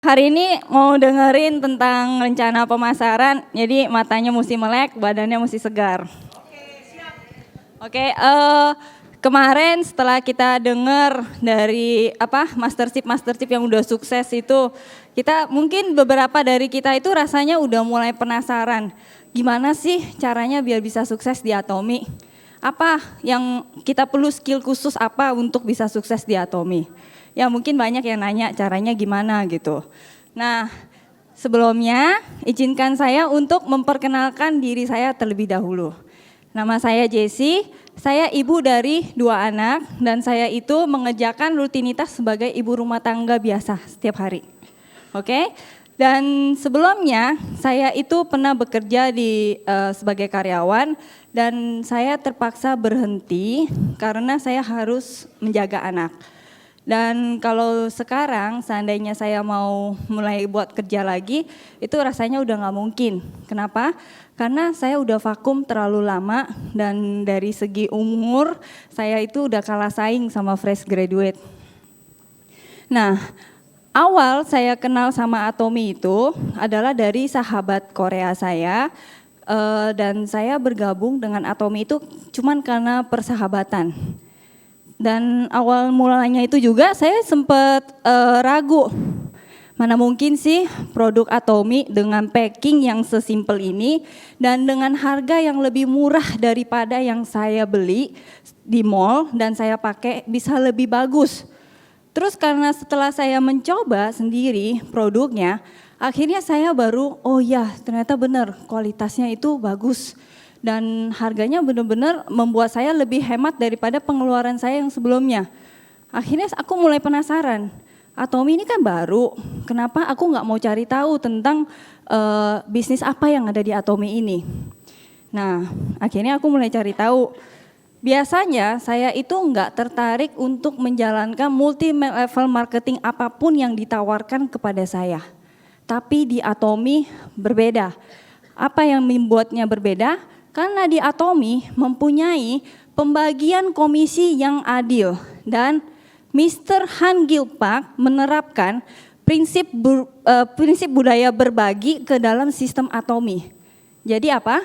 Hari ini mau dengerin tentang rencana pemasaran, jadi matanya mesti melek, badannya mesti segar. Oke, kemarin setelah kita dengar dari mastership yang udah sukses itu, kita mungkin beberapa dari kita itu rasanya udah mulai penasaran, gimana sih caranya biar bisa sukses di Atomy? Apa yang kita perlu skill khusus apa untuk bisa sukses di Atomy? Ya mungkin banyak yang nanya caranya gimana gitu. Nah sebelumnya izinkan saya untuk memperkenalkan diri saya terlebih dahulu. Nama saya Jessie, saya ibu dari 2 anak dan saya itu mengerjakan rutinitas sebagai ibu rumah tangga biasa setiap hari. Oke, dan sebelumnya saya itu pernah bekerja sebagai karyawan dan saya terpaksa berhenti karena saya harus menjaga anak. Dan kalau sekarang seandainya saya mau mulai buat kerja lagi, itu rasanya udah gak mungkin. Kenapa? Karena saya udah vakum terlalu lama dan dari segi umur saya itu udah kalah saing sama fresh graduate. Nah, awal saya kenal sama Atomy itu adalah dari sahabat Korea saya dan saya bergabung dengan Atomy itu cuman karena persahabatan. Dan awal mulanya itu juga saya sempat ragu, mana mungkin sih produk Atomy dengan packing yang sesimpel ini dan dengan harga yang lebih murah daripada yang saya beli di mall dan saya pakai bisa lebih bagus. Terus karena setelah saya mencoba sendiri produknya, akhirnya saya baru, oh ya ternyata benar kualitasnya itu bagus. Dan harganya benar-benar membuat saya lebih hemat daripada pengeluaran saya yang sebelumnya. Akhirnya aku mulai penasaran, Atomy ini kan baru, kenapa aku nggak mau cari tahu tentang bisnis apa yang ada di Atomy ini. Nah akhirnya aku mulai cari tahu. Biasanya saya itu nggak tertarik untuk menjalankan multi level marketing apapun yang ditawarkan kepada saya. Tapi di Atomy berbeda. Apa yang membuatnya berbeda? Karena di Atomy mempunyai pembagian komisi yang adil dan Mr. Han Gil-pak menerapkan prinsip budaya berbagi ke dalam sistem Atomy. Jadi apa?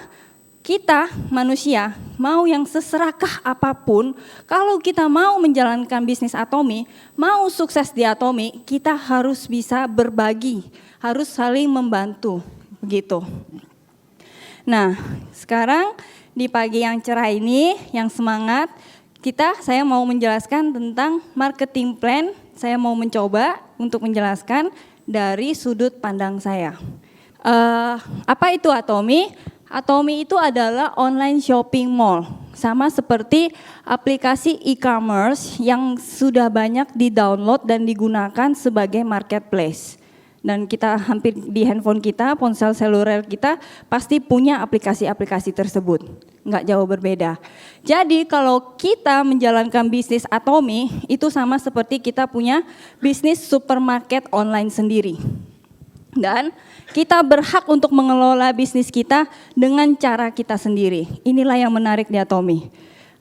Kita manusia mau yang seserakah apapun, kalau kita mau menjalankan bisnis Atomy, mau sukses di Atomy, kita harus bisa berbagi, harus saling membantu, begitu. Nah, sekarang di pagi yang cerah ini, yang semangat, saya mau menjelaskan tentang marketing plan. Saya mau mencoba untuk menjelaskan dari sudut pandang saya. Apa itu Atomy? Atomy itu adalah online shopping mall, sama seperti aplikasi e-commerce yang sudah banyak di-download dan digunakan sebagai marketplace. Dan kita hampir di handphone kita, ponsel seluler kita pasti punya aplikasi-aplikasi tersebut. Nggak jauh berbeda. Jadi kalau kita menjalankan bisnis Atomy itu sama seperti kita punya bisnis supermarket online sendiri. Dan kita berhak untuk mengelola bisnis kita dengan cara kita sendiri. Inilah yang menarik di Atomy.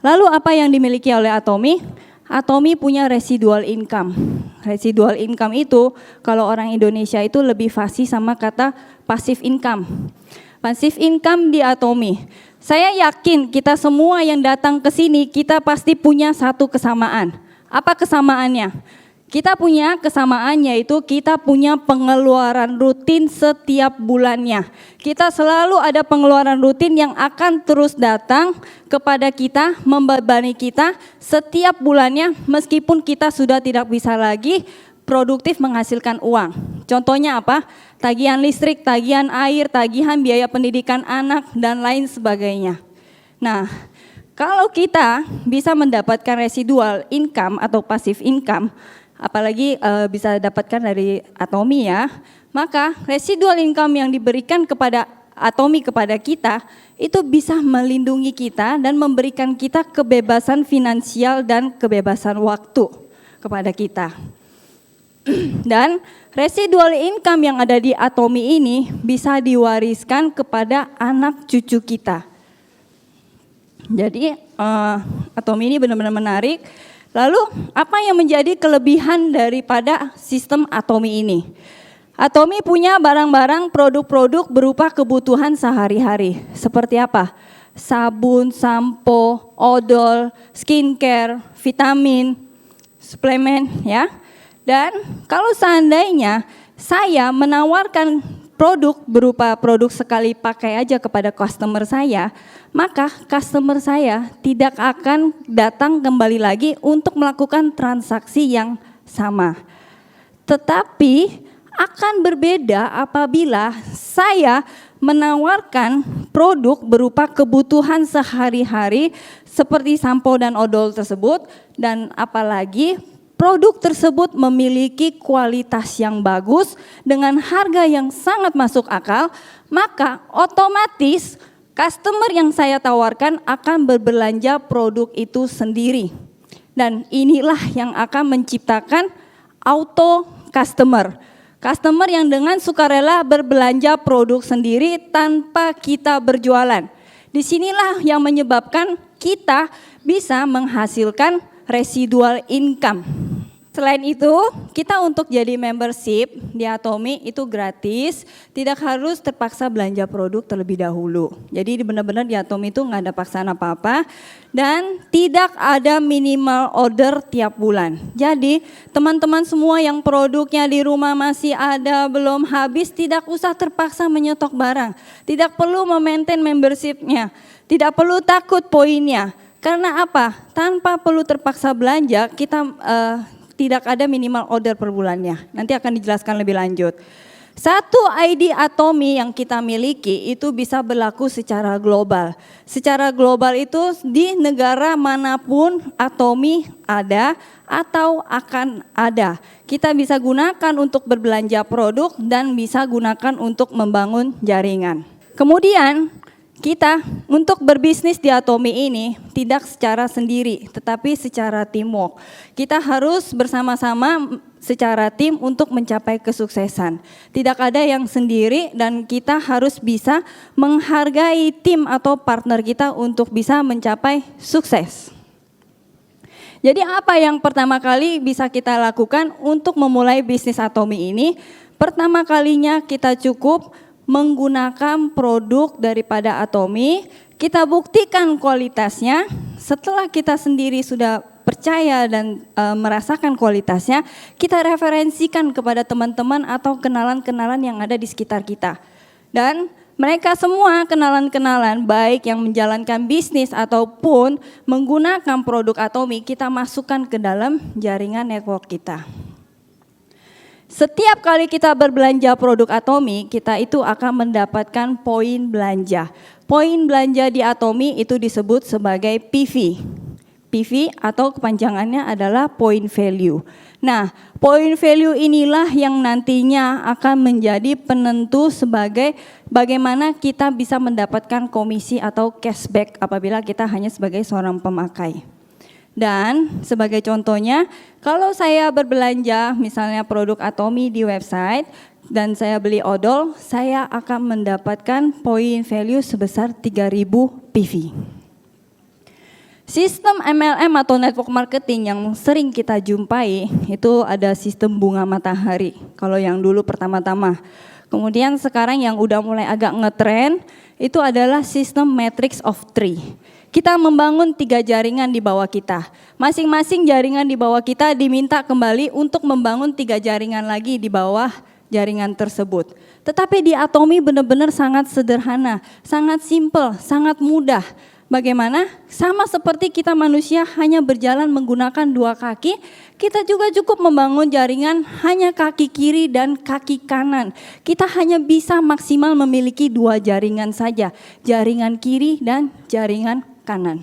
Lalu apa yang dimiliki oleh Atomy? Atomy punya residual income. Residual income itu kalau orang Indonesia itu lebih fasih sama kata passive income. Passive income di Atomy. Saya yakin kita semua yang datang ke sini kita pasti punya satu kesamaan. Apa kesamaannya? Kita punya kesamaan yaitu kita punya pengeluaran rutin setiap bulannya. Kita selalu ada pengeluaran rutin yang akan terus datang kepada kita, membebani kita setiap bulannya meskipun kita sudah tidak bisa lagi produktif menghasilkan uang. Contohnya apa? Tagihan listrik, tagihan air, tagihan biaya pendidikan anak dan lain sebagainya. Nah, kalau kita bisa mendapatkan residual income atau passive income, apalagi bisa dapatkan dari Atomy ya, maka residual income yang diberikan kepada Atomy kepada kita itu bisa melindungi kita dan memberikan kita kebebasan finansial dan kebebasan waktu kepada kita. Dan residual income yang ada di Atomy ini bisa diwariskan kepada anak cucu kita. Jadi Atomy ini benar-benar menarik. Lalu apa yang menjadi kelebihan daripada sistem Atomy ini? Atomi punya barang-barang produk-produk berupa kebutuhan sehari-hari. Seperti apa? Sabun, sampo, odol, skincare, vitamin, suplemen ya. Dan kalau seandainya saya menawarkan produk berupa produk sekali pakai aja kepada customer saya, maka customer saya tidak akan datang kembali lagi untuk melakukan transaksi yang sama. Tetapi akan berbeda apabila saya menawarkan produk berupa kebutuhan sehari-hari seperti sampo dan odol tersebut, dan apalagi produk tersebut memiliki kualitas yang bagus dengan harga yang sangat masuk akal, maka otomatis customer yang saya tawarkan akan berbelanja produk itu sendiri. Dan inilah yang akan menciptakan auto customer. Customer yang dengan sukarela berbelanja produk sendiri tanpa kita berjualan. Disinilah yang menyebabkan kita bisa menghasilkan residual income. Selain itu, kita untuk jadi membership di Atomi itu gratis, tidak harus terpaksa belanja produk terlebih dahulu. Jadi benar-benar di Atomi itu nggak ada paksaan apa-apa dan tidak ada minimal order tiap bulan. Jadi teman-teman semua yang produknya di rumah masih ada belum habis, tidak usah terpaksa menyetok barang, tidak perlu memaintain membershipnya, tidak perlu takut poinnya. Karena apa? Tanpa perlu terpaksa belanja, kita tidak ada minimal order per bulannya. Nanti akan dijelaskan lebih lanjut. Satu ID Atomi yang kita miliki itu bisa berlaku secara global. Secara global itu di negara manapun Atomi ada atau akan ada. Kita bisa gunakan untuk berbelanja produk dan bisa gunakan untuk membangun jaringan. Kemudian kita untuk berbisnis di Atomi ini tidak secara sendiri, tetapi secara teamwork. Kita harus bersama-sama secara tim untuk mencapai kesuksesan. Tidak ada yang sendiri dan kita harus bisa menghargai tim atau partner kita untuk bisa mencapai sukses. Jadi apa yang pertama kali bisa kita lakukan untuk memulai bisnis Atomi ini? Pertama kalinya kita cukup menggunakan produk daripada Atomi, kita buktikan kualitasnya. Setelah kita sendiri sudah percaya dan merasakan kualitasnya, kita referensikan kepada teman-teman atau kenalan-kenalan yang ada di sekitar kita. Dan mereka semua kenalan-kenalan baik yang menjalankan bisnis ataupun menggunakan produk Atomi, kita masukkan ke dalam jaringan network kita. Setiap kali kita berbelanja produk Atomi, kita itu akan mendapatkan poin belanja. Poin belanja di Atomi itu disebut sebagai PV. PV atau kepanjangannya adalah point value. Nah, point value inilah yang nantinya akan menjadi penentu sebagai bagaimana kita bisa mendapatkan komisi atau cashback apabila kita hanya sebagai seorang pemakai. Dan sebagai contohnya, kalau saya berbelanja misalnya produk Atomi di website dan saya beli odol, saya akan mendapatkan poin value sebesar 3.000 PV. Sistem MLM atau network marketing yang sering kita jumpai itu ada sistem bunga matahari. Kalau yang dulu pertama-tama. Kemudian sekarang yang udah mulai agak ngetren itu adalah sistem matrix of three. Kita membangun 3 jaringan di bawah kita. Masing-masing jaringan di bawah kita diminta kembali untuk membangun 3 jaringan lagi di bawah jaringan tersebut. Tetapi di Atomi benar-benar sangat sederhana, sangat simple, sangat mudah. Bagaimana? Sama seperti kita manusia hanya berjalan menggunakan 2 kaki, kita juga cukup membangun jaringan hanya kaki kiri dan kaki kanan. Kita hanya bisa maksimal memiliki 2 jaringan saja, jaringan kiri dan jaringan kanan.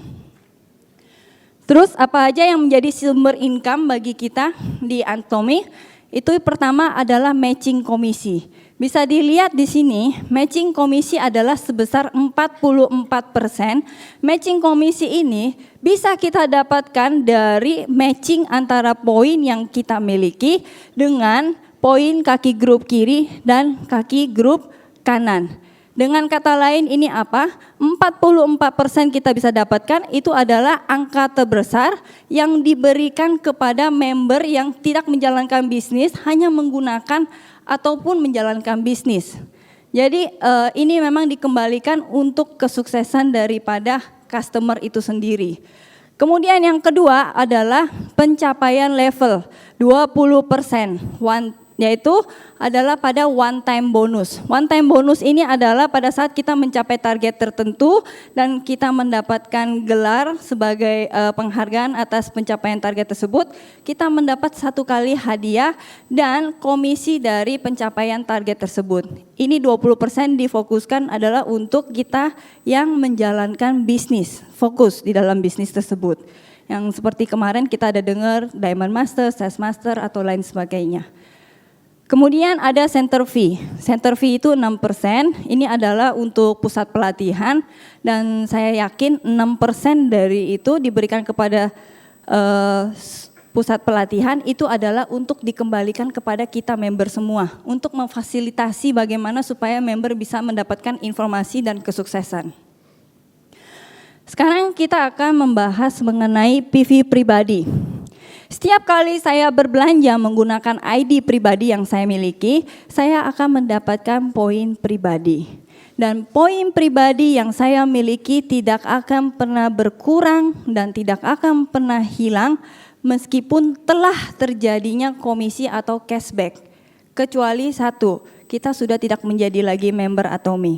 Terus apa aja yang menjadi sumber income bagi kita di Atomi? Itu pertama adalah matching komisi. Bisa dilihat di sini, matching komisi adalah sebesar 44%. Matching komisi ini bisa kita dapatkan dari matching antara poin yang kita miliki dengan poin kaki grup kiri dan kaki grup kanan. Dengan kata lain ini apa? 44% kita bisa dapatkan itu adalah angka terbesar yang diberikan kepada member yang tidak menjalankan bisnis hanya menggunakan ataupun menjalankan bisnis. Jadi ini memang dikembalikan untuk kesuksesan daripada customer itu sendiri. Kemudian yang kedua adalah pencapaian level 20%, yaitu adalah pada one time bonus. One time bonus ini adalah pada saat kita mencapai target tertentu dan kita mendapatkan gelar sebagai penghargaan atas pencapaian target tersebut, kita mendapat 1 kali hadiah dan komisi dari pencapaian target tersebut. Ini 20% difokuskan adalah untuk kita yang menjalankan bisnis, fokus di dalam bisnis tersebut. Yang seperti kemarin kita ada dengar Diamond Master, Sales Master atau lain sebagainya. Kemudian ada center fee. Center fee itu 6%, ini adalah untuk pusat pelatihan dan saya yakin 6% dari itu diberikan kepada pusat pelatihan itu adalah untuk dikembalikan kepada kita member semua. Untuk memfasilitasi bagaimana supaya member bisa mendapatkan informasi dan kesuksesan. Sekarang kita akan membahas mengenai PV pribadi. Setiap kali saya berbelanja menggunakan ID pribadi yang saya miliki, saya akan mendapatkan poin pribadi. Dan poin pribadi yang saya miliki tidak akan pernah berkurang dan tidak akan pernah hilang meskipun telah terjadinya komisi atau cashback. Kecuali satu, kita sudah tidak menjadi lagi member Atomy.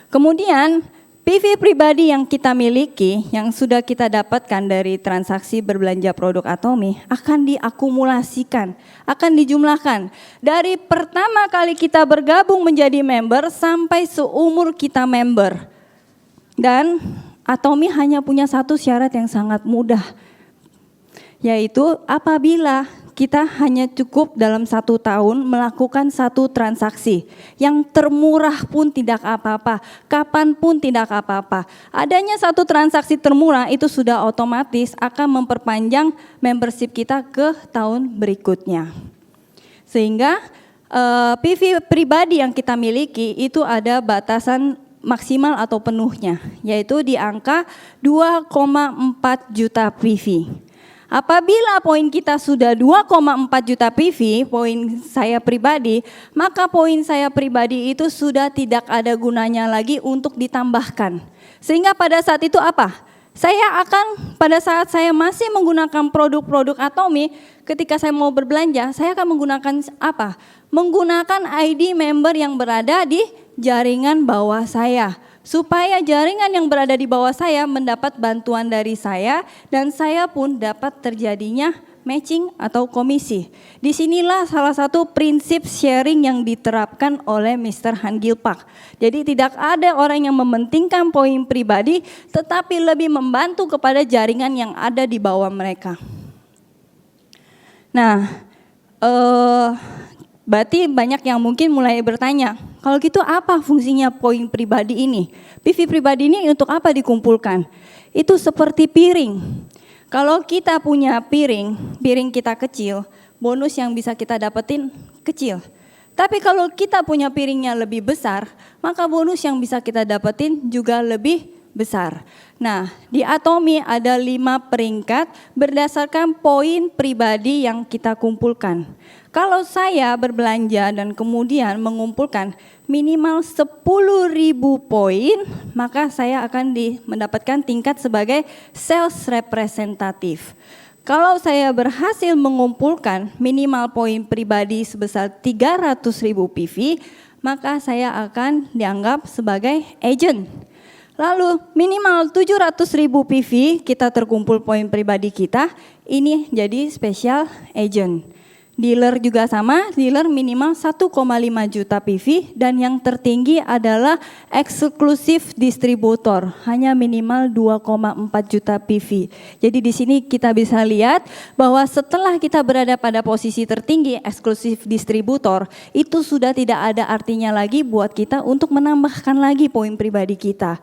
Kemudian PV pribadi yang kita miliki, yang sudah kita dapatkan dari transaksi berbelanja produk Atomy akan diakumulasikan, akan dijumlahkan. Dari pertama kali kita bergabung menjadi member sampai seumur kita member. Dan Atomy hanya punya satu syarat yang sangat mudah, yaitu apabila kita hanya cukup dalam 1 tahun melakukan 1 transaksi yang termurah pun tidak apa-apa, kapan pun tidak apa-apa. Adanya 1 transaksi termurah itu sudah otomatis akan memperpanjang membership kita ke tahun berikutnya. Sehingga PV pribadi yang kita miliki itu ada batasan maksimal atau penuhnya, yaitu di angka 2,4 juta PV. Apabila poin kita sudah 2,4 juta PV, poin saya pribadi, maka poin saya pribadi itu sudah tidak ada gunanya lagi untuk ditambahkan. Sehingga pada saat itu apa? Saya akan, pada saat saya masih menggunakan produk-produk Atomy, ketika saya mau berbelanja, saya akan menggunakan apa? Menggunakan ID member yang berada di jaringan bawah saya. Supaya jaringan yang berada di bawah saya mendapat bantuan dari saya dan saya pun dapat terjadinya matching atau komisi. Disinilah salah satu prinsip sharing yang diterapkan oleh Mr. Han Gilpak. Jadi tidak ada orang yang mementingkan poin pribadi tetapi lebih membantu kepada jaringan yang ada di bawah mereka. Nah, berarti banyak yang mungkin mulai bertanya, kalau gitu apa fungsinya poin pribadi ini? PV pribadi ini untuk apa dikumpulkan? Itu seperti piring. Kalau kita punya piring kita kecil, bonus yang bisa kita dapetin kecil. Tapi kalau kita punya piringnya lebih besar, maka bonus yang bisa kita dapetin juga lebih besar. Nah, di Atomy ada 5 peringkat berdasarkan poin pribadi yang kita kumpulkan. Kalau saya berbelanja dan kemudian mengumpulkan minimal 10.000 poin, maka saya akan mendapatkan tingkat sebagai sales representatif. Kalau saya berhasil mengumpulkan minimal poin pribadi sebesar 300.000 PV, maka saya akan dianggap sebagai agent. Lalu minimal 700.000 PV kita terkumpul poin pribadi kita, ini jadi special agent. Dealer juga sama, dealer minimal 1,5 juta PV dan yang tertinggi adalah eksklusif distributor, hanya minimal 2,4 juta PV. Jadi di sini kita bisa lihat bahwa setelah kita berada pada posisi tertinggi eksklusif distributor, itu sudah tidak ada artinya lagi buat kita untuk menambahkan lagi poin pribadi kita.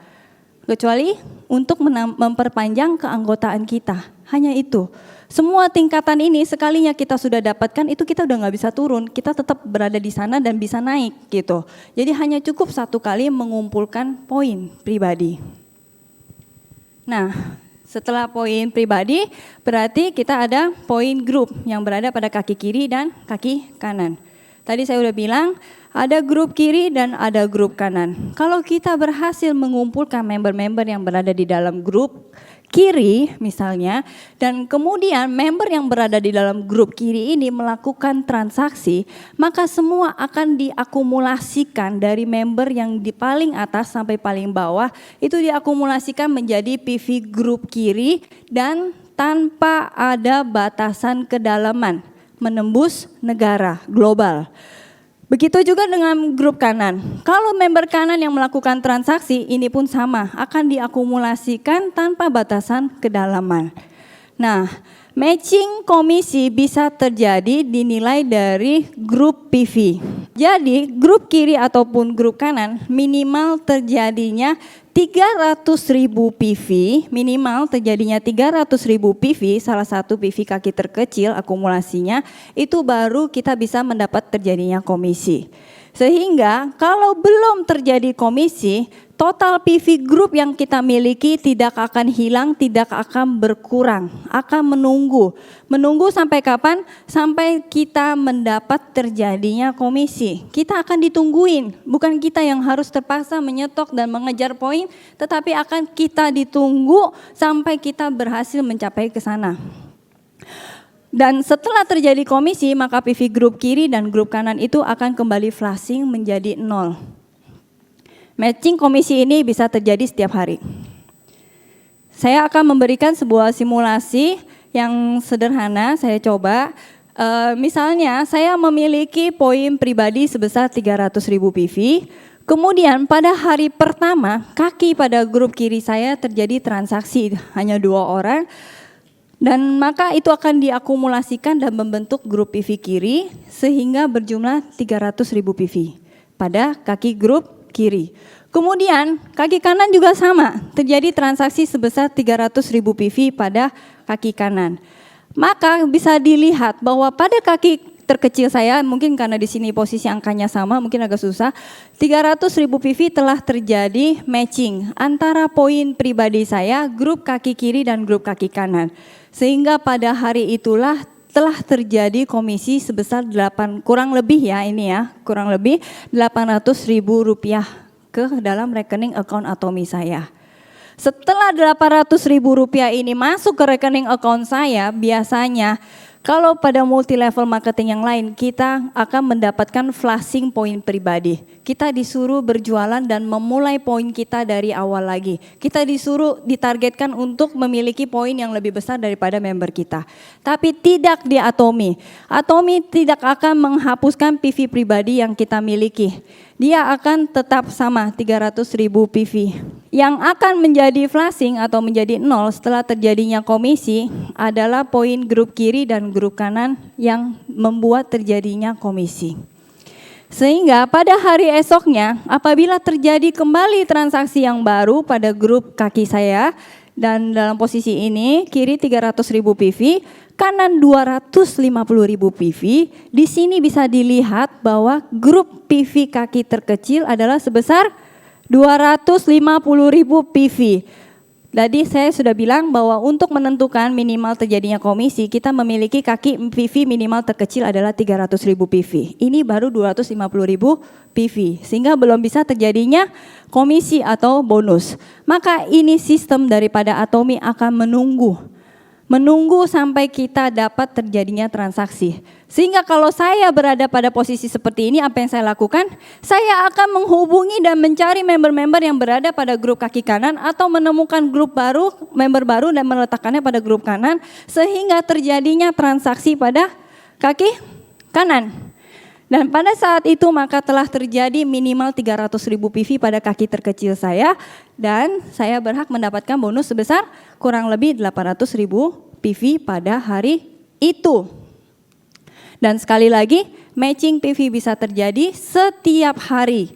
Kecuali untuk memperpanjang keanggotaan kita, hanya itu. Semua tingkatan ini sekalinya kita sudah dapatkan itu kita udah nggak bisa turun, kita tetap berada di sana dan bisa naik gitu. Jadi hanya cukup 1 kali mengumpulkan poin pribadi. Nah, setelah poin pribadi berarti kita ada poin grup yang berada pada kaki kiri dan kaki kanan. Tadi saya udah bilang, ada grup kiri dan ada grup kanan. Kalau kita berhasil mengumpulkan member-member yang berada di dalam grup kiri misalnya, dan kemudian member yang berada di dalam grup kiri ini melakukan transaksi, maka semua akan diakumulasikan dari member yang di paling atas sampai paling bawah, itu diakumulasikan menjadi PV grup kiri dan tanpa ada batasan kedalaman, menembus negara global. Begitu juga dengan grup kanan. Kalau member kanan yang melakukan transaksi, ini pun sama, akan diakumulasikan tanpa batasan kedalaman. Nah, matching komisi bisa terjadi dinilai dari grup PV. Jadi, grup kiri ataupun grup kanan minimal terjadinya 300.000 PV, minimal terjadinya 300.000 PV, salah satu PV kaki terkecil akumulasinya, itu baru kita bisa mendapat terjadinya komisi. Sehingga kalau belum terjadi komisi, total PV group yang kita miliki tidak akan hilang, tidak akan berkurang, akan menunggu. Menunggu sampai kapan? Sampai kita mendapat terjadinya komisi. Kita akan ditungguin, bukan kita yang harus terpaksa menyetok dan mengejar poin, tetapi akan kita ditunggu sampai kita berhasil mencapai ke sana. Dan setelah terjadi komisi, maka PV grup kiri dan grup kanan itu akan kembali flashing menjadi 0. Matching komisi ini bisa terjadi setiap hari. Saya akan memberikan sebuah simulasi yang sederhana, saya coba. Misalnya saya memiliki poin pribadi sebesar 300.000 PV. Kemudian pada hari pertama, kaki pada grup kiri saya terjadi transaksi hanya 2 orang. Dan maka itu akan diakumulasikan dan membentuk grup PV kiri sehingga berjumlah 300.000 PV pada kaki grup kiri. Kemudian kaki kanan juga sama, terjadi transaksi sebesar 300.000 PV pada kaki kanan. Maka bisa dilihat bahwa pada kaki terkecil saya, mungkin karena di sini posisi angkanya sama, mungkin agak susah, 300.000 PV telah terjadi matching antara poin pribadi saya, grup kaki kiri dan grup kaki kanan. Sehingga pada hari itulah telah terjadi komisi sebesar kurang lebih 800.000 rupiah ke dalam rekening account Atomi saya. Setelah 800.000 rupiah ini masuk ke rekening account saya, biasanya kalau pada multi level marketing yang lain kita akan mendapatkan flashing poin pribadi. Kita disuruh berjualan dan memulai poin kita dari awal lagi. Kita disuruh ditargetkan untuk memiliki poin yang lebih besar daripada member kita. Tapi tidak di Atomi. Atomi tidak akan menghapuskan PV pribadi yang kita miliki. Dia akan tetap sama 300.000 PV. Yang akan menjadi flashing atau menjadi 0 setelah terjadinya komisi adalah poin grup kiri dan grup kanan yang membuat terjadinya komisi. Sehingga pada hari esoknya apabila terjadi kembali transaksi yang baru pada grup kaki saya dan dalam posisi ini kiri 300.000 PV, kanan 250.000 PV, di sini bisa dilihat bahwa grup PV kaki terkecil adalah sebesar 250.000 PV. Jadi saya sudah bilang bahwa untuk menentukan minimal terjadinya komisi, kita memiliki kaki PV minimal terkecil adalah 300.000 PV. Ini baru 250.000 PV, sehingga belum bisa terjadinya komisi atau bonus. Maka ini sistem daripada Atomi akan menunggu sampai kita dapat terjadinya transaksi. Sehingga kalau saya berada pada posisi seperti ini, apa yang saya lakukan? Saya akan menghubungi dan mencari member-member yang berada pada grup kaki kanan atau menemukan grup baru, member baru dan meletakkannya pada grup kanan sehingga terjadinya transaksi pada kaki kanan. Dan pada saat itu maka telah terjadi minimal 300.000 PV pada kaki terkecil saya dan saya berhak mendapatkan bonus sebesar kurang lebih 800.000 PV pada hari itu. Dan sekali lagi, matching PV bisa terjadi setiap hari.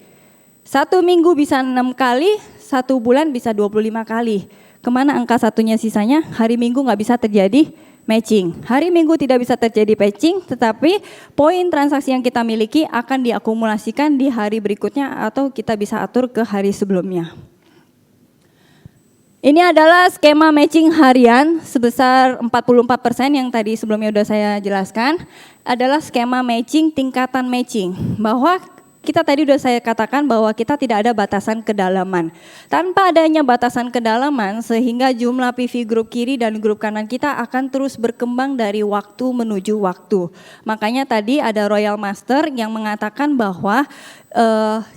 1 minggu bisa 6 kali, 1 bulan bisa 25 kali. Kemana angka satunya sisanya? Hari Minggu nggak bisa terjadi matching. Hari Minggu tidak bisa terjadi matching, tetapi poin transaksi yang kita miliki akan diakumulasikan di hari berikutnya atau kita bisa atur ke hari sebelumnya. Ini adalah skema matching harian sebesar 44% yang tadi sebelumnya sudah saya jelaskan. Adalah skema matching tingkatan matching. Bahwa kita tadi sudah saya katakan bahwa kita tidak ada batasan kedalaman. Tanpa adanya batasan kedalaman sehingga jumlah PV grup kiri dan grup kanan kita akan terus berkembang dari waktu menuju waktu. Makanya tadi ada Royal Master yang mengatakan bahwa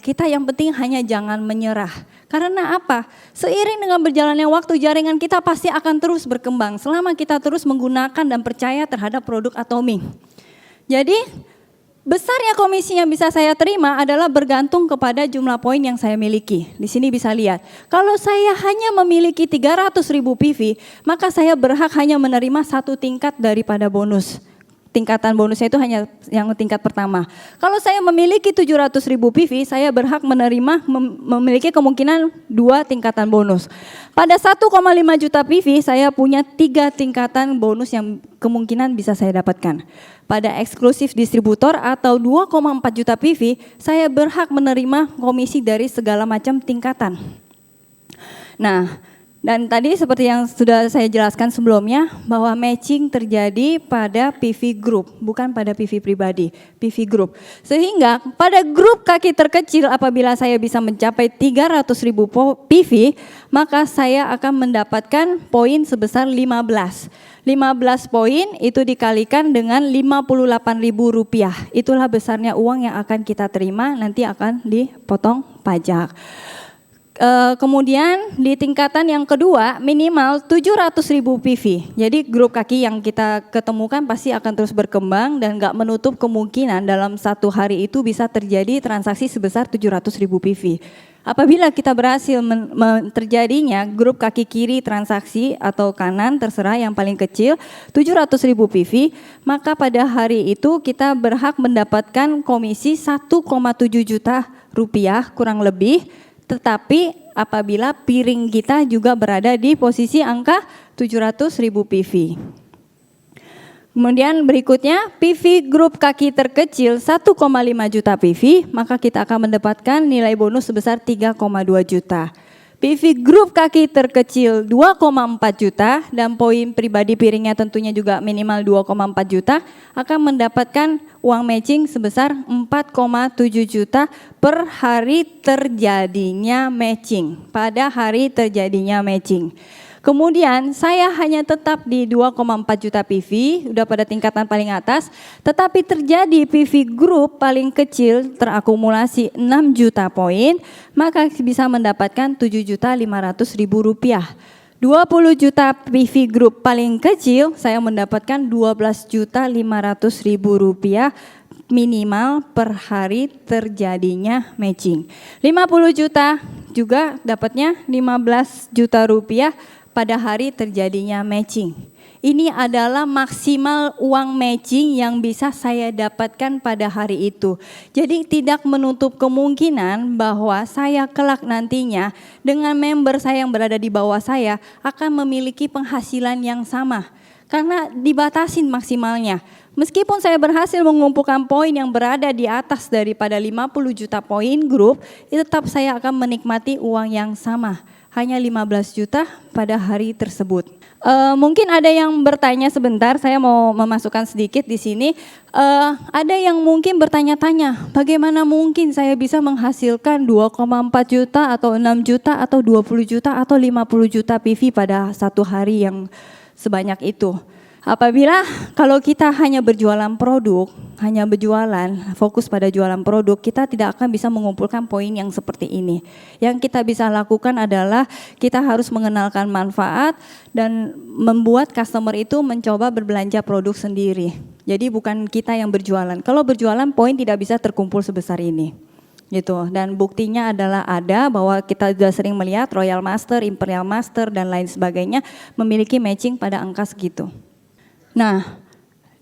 kita yang penting hanya jangan menyerah. Karena apa? Seiring dengan berjalannya waktu, jaringan kita pasti akan terus berkembang selama kita terus menggunakan dan percaya terhadap produk Atomy. Jadi besarnya komisi yang bisa saya terima adalah bergantung kepada jumlah poin yang saya miliki. Di sini bisa lihat, kalau saya hanya memiliki 300.000 PV, maka saya berhak hanya menerima satu tingkat daripada bonus. Tingkatan bonusnya itu hanya yang tingkat pertama. Kalau saya memiliki 700.000 PV, saya berhak memiliki kemungkinan 2 tingkatan bonus. Pada 1,5 juta PV, saya punya 3 tingkatan bonus yang kemungkinan bisa saya dapatkan. Pada eksklusif distributor atau 2,4 juta PV, saya berhak menerima komisi dari segala macam tingkatan. Nah, dan tadi seperti yang sudah saya jelaskan sebelumnya bahwa matching terjadi pada PV group, bukan pada PV pribadi, PV group. Sehingga pada grup kaki terkecil apabila saya bisa mencapai 300.000 PV, maka saya akan mendapatkan poin sebesar 15. 15 poin itu dikalikan dengan Rp58.000. Itulah besarnya uang yang akan kita terima, nanti akan dipotong pajak. Kemudian di tingkatan yang kedua minimal 700.000 PV. Jadi grup kaki yang kita ketemukan pasti akan terus berkembang dan nggak menutup kemungkinan dalam satu hari itu bisa terjadi transaksi sebesar 700.000 PV. Apabila kita berhasil terjadinya grup kaki kiri transaksi atau kanan terserah yang paling kecil 700.000 PV, maka pada hari itu kita berhak mendapatkan komisi 1,7 juta rupiah kurang lebih. Tetapi apabila piring kita juga berada di posisi angka 700.000 PV. Kemudian berikutnya PV grup kaki terkecil 1,5 juta PV, maka kita akan mendapatkan nilai bonus sebesar 3,2 juta. PV grup kaki terkecil 2,4 juta dan poin pribadi piringnya tentunya juga minimal 2,4 juta akan mendapatkan uang matching sebesar 4,7 juta per hari terjadinya matching, pada hari terjadinya matching. Kemudian saya hanya tetap di 2,4 juta PV, udah pada tingkatan paling atas, tetapi terjadi PV grup paling kecil terakumulasi 6 juta poin, maka bisa mendapatkan 7.500.000 rupiah. 20 juta PV grup paling kecil, saya mendapatkan 12.500.000 rupiah minimal per hari terjadinya matching. 50 juta juga dapatnya 15 juta rupiah pada hari terjadinya matching. Ini adalah maksimal uang matching yang bisa saya dapatkan pada hari itu. Jadi tidak menutup kemungkinan bahwa saya kelak nantinya dengan member saya yang berada di bawah saya akan memiliki penghasilan yang sama. Karena dibatasin maksimalnya. Meskipun saya berhasil mengumpulkan poin yang berada di atas daripada 50 juta poin grup, tetap saya akan menikmati uang yang sama. Hanya 15 juta pada hari tersebut. Mungkin ada yang bertanya sebentar, saya mau memasukkan sedikit di sini. Ada yang mungkin bertanya-tanya, bagaimana mungkin saya bisa menghasilkan 2,4 juta atau 6 juta atau 20 juta atau 50 juta PV pada satu hari yang sebanyak itu. Apabila kalau kita hanya berjualan produk, hanya berjualan, fokus pada jualan produk, kita tidak akan bisa mengumpulkan poin yang seperti ini. Yang kita bisa lakukan adalah kita harus mengenalkan manfaat dan membuat customer itu mencoba berbelanja produk sendiri. Jadi bukan kita yang berjualan. Kalau berjualan poin tidak bisa terkumpul sebesar ini. Gitu. Dan buktinya adalah ada bahwa kita sudah sering melihat Royal Master, Imperial Master dan lain sebagainya memiliki matching pada angka segitu. Nah,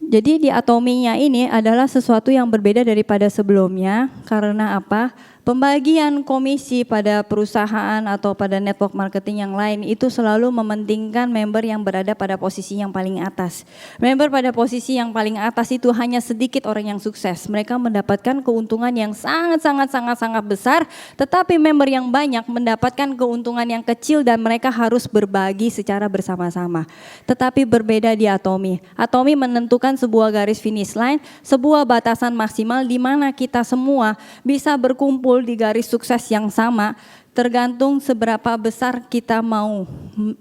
jadi di Atomy-nya ini adalah sesuatu yang berbeda daripada sebelumnya. Karena apa? Pembagian komisi pada perusahaan atau pada network marketing yang lain itu selalu mementingkan member yang berada pada posisi yang paling atas. Member pada posisi yang paling atas itu hanya sedikit orang yang sukses. Mereka mendapatkan keuntungan yang sangat besar, tetapi member yang banyak mendapatkan keuntungan yang kecil dan mereka harus berbagi secara bersama-sama. Tetapi berbeda di Atomy. Atomy menentukan sebuah garis finish line, sebuah batasan maksimal di mana kita semua bisa berkumpul di garis sukses yang sama, tergantung seberapa besar kita mau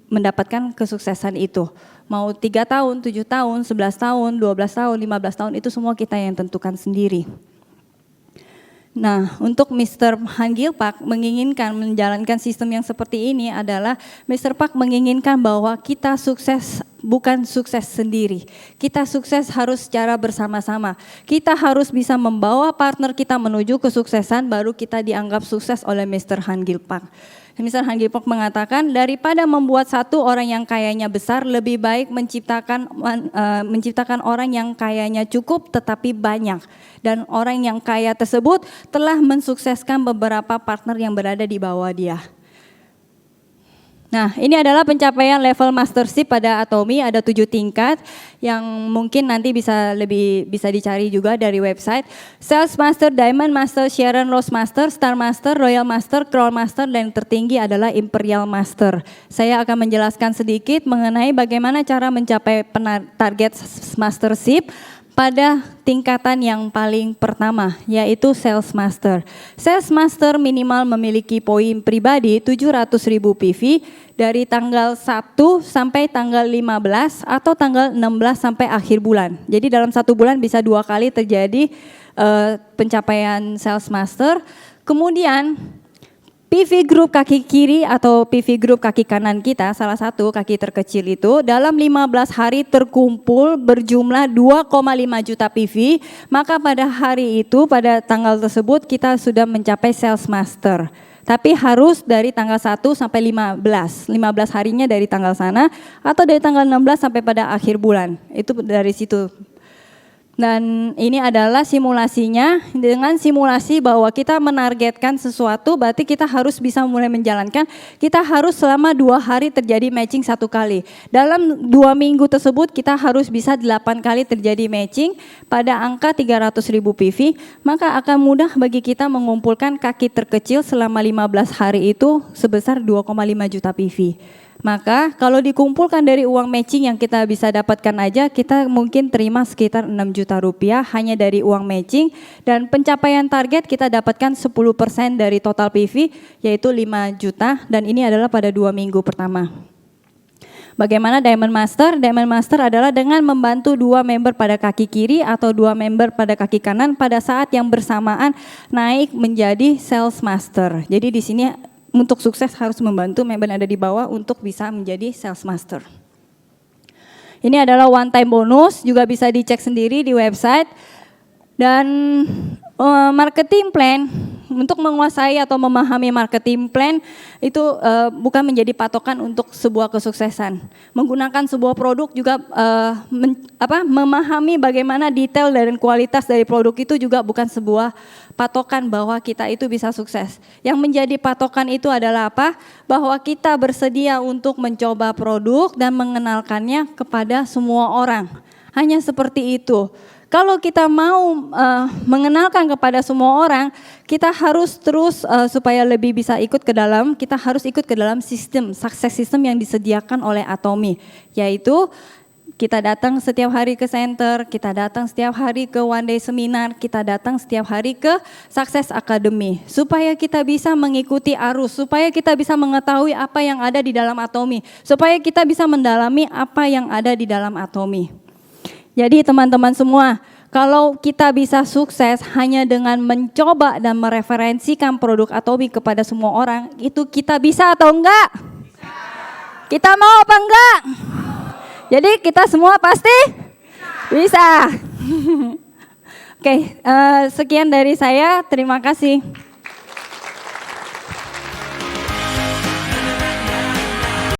mendapatkan kesuksesan itu. Mau 3 tahun, 7 tahun, 11 tahun, 12 tahun, 15 tahun, itu semua kita yang tentukan sendiri. Nah, untuk Mr. Han Gil Pak menginginkan menjalankan sistem yang seperti ini adalah Mr. Pak menginginkan bahwa kita sukses bukan sukses sendiri. Kita sukses harus secara bersama-sama. Kita harus bisa membawa partner kita menuju kesuksesan, baru kita dianggap sukses oleh Mr. Han Gil Pak. Mr. Han Gil Pak mengatakan, daripada membuat satu orang yang kayanya besar, lebih baik menciptakan orang yang kayanya cukup tetapi banyak. Dan orang yang kaya tersebut telah mensukseskan beberapa partner yang berada di bawah dia. Nah, ini adalah pencapaian level mastership pada Atomy, ada 7 tingkat yang mungkin nanti bisa dicari juga dari website. Sales Master, Diamond Master, Sharon Rose Master, Star Master, Royal Master, Crown Master, dan yang tertinggi adalah Imperial Master. Saya akan menjelaskan sedikit mengenai bagaimana cara mencapai target mastership pada tingkatan yang paling pertama, yaitu Sales Master. Sales Master minimal memiliki poin pribadi 700.000 PV dari tanggal 1 sampai tanggal 15 atau tanggal 16 sampai akhir bulan. Jadi dalam 1 bulan bisa 2 kali terjadi pencapaian Sales Master. Kemudian PV group kaki kiri atau PV group kaki kanan kita, salah satu kaki terkecil itu dalam 15 hari terkumpul berjumlah 2,5 juta PV, maka pada hari itu, pada tanggal tersebut kita sudah mencapai Sales Master. Tapi harus dari tanggal 1 sampai 15 harinya dari tanggal sana, atau dari tanggal 16 sampai pada akhir bulan, itu dari situ. Dan ini adalah simulasinya. Dengan simulasi bahwa kita menargetkan sesuatu, berarti kita harus bisa mulai menjalankan. Kita harus selama 2 hari terjadi matching 1 kali. Dalam 2 minggu tersebut kita harus bisa 8 kali terjadi matching pada angka 300.000 PV. Maka akan mudah bagi kita mengumpulkan kaki terkecil selama 15 hari itu sebesar 2,5 juta PV. Maka kalau dikumpulkan dari uang matching yang kita bisa dapatkan aja, kita mungkin terima sekitar 6 juta rupiah hanya dari uang matching, dan pencapaian target kita dapatkan 10% dari total PV yaitu 5 juta, dan ini adalah pada 2 minggu pertama. Bagaimana Diamond Master? Diamond Master adalah dengan membantu 2 member pada kaki kiri atau 2 member pada kaki kanan pada saat yang bersamaan naik menjadi Sales Master. Jadi di sini untuk sukses harus membantu member yang ada di bawah untuk bisa menjadi Sales Master. Ini adalah one time bonus, juga bisa dicek sendiri di website. Dan marketing plan, untuk menguasai atau memahami marketing plan itu bukan menjadi patokan untuk sebuah kesuksesan. Menggunakan sebuah produk juga memahami bagaimana detail dan kualitas dari produk itu juga bukan sebuah patokan bahwa kita itu bisa sukses. Yang menjadi patokan itu adalah apa? Bahwa kita bersedia untuk mencoba produk dan mengenalkannya kepada semua orang. Hanya seperti itu. Kalau kita mau mengenalkan kepada semua orang, kita harus terus supaya lebih bisa ikut ke dalam, kita harus ikut ke dalam sistem, sukses system yang disediakan oleh Atomy, yaitu kita datang setiap hari ke center, kita datang setiap hari ke one day seminar, kita datang setiap hari ke Success Academy, supaya kita bisa mengikuti arus, supaya kita bisa mengetahui apa yang ada di dalam Atomy, supaya kita bisa mendalami apa yang ada di dalam Atomy. Jadi teman-teman semua, kalau kita bisa sukses hanya dengan mencoba dan mereferensikan produk Atomy kepada semua orang, itu kita bisa atau enggak? Bisa. Kita mau apa enggak? Jadi kita semua pasti bisa. Oke, sekian dari saya, terima kasih.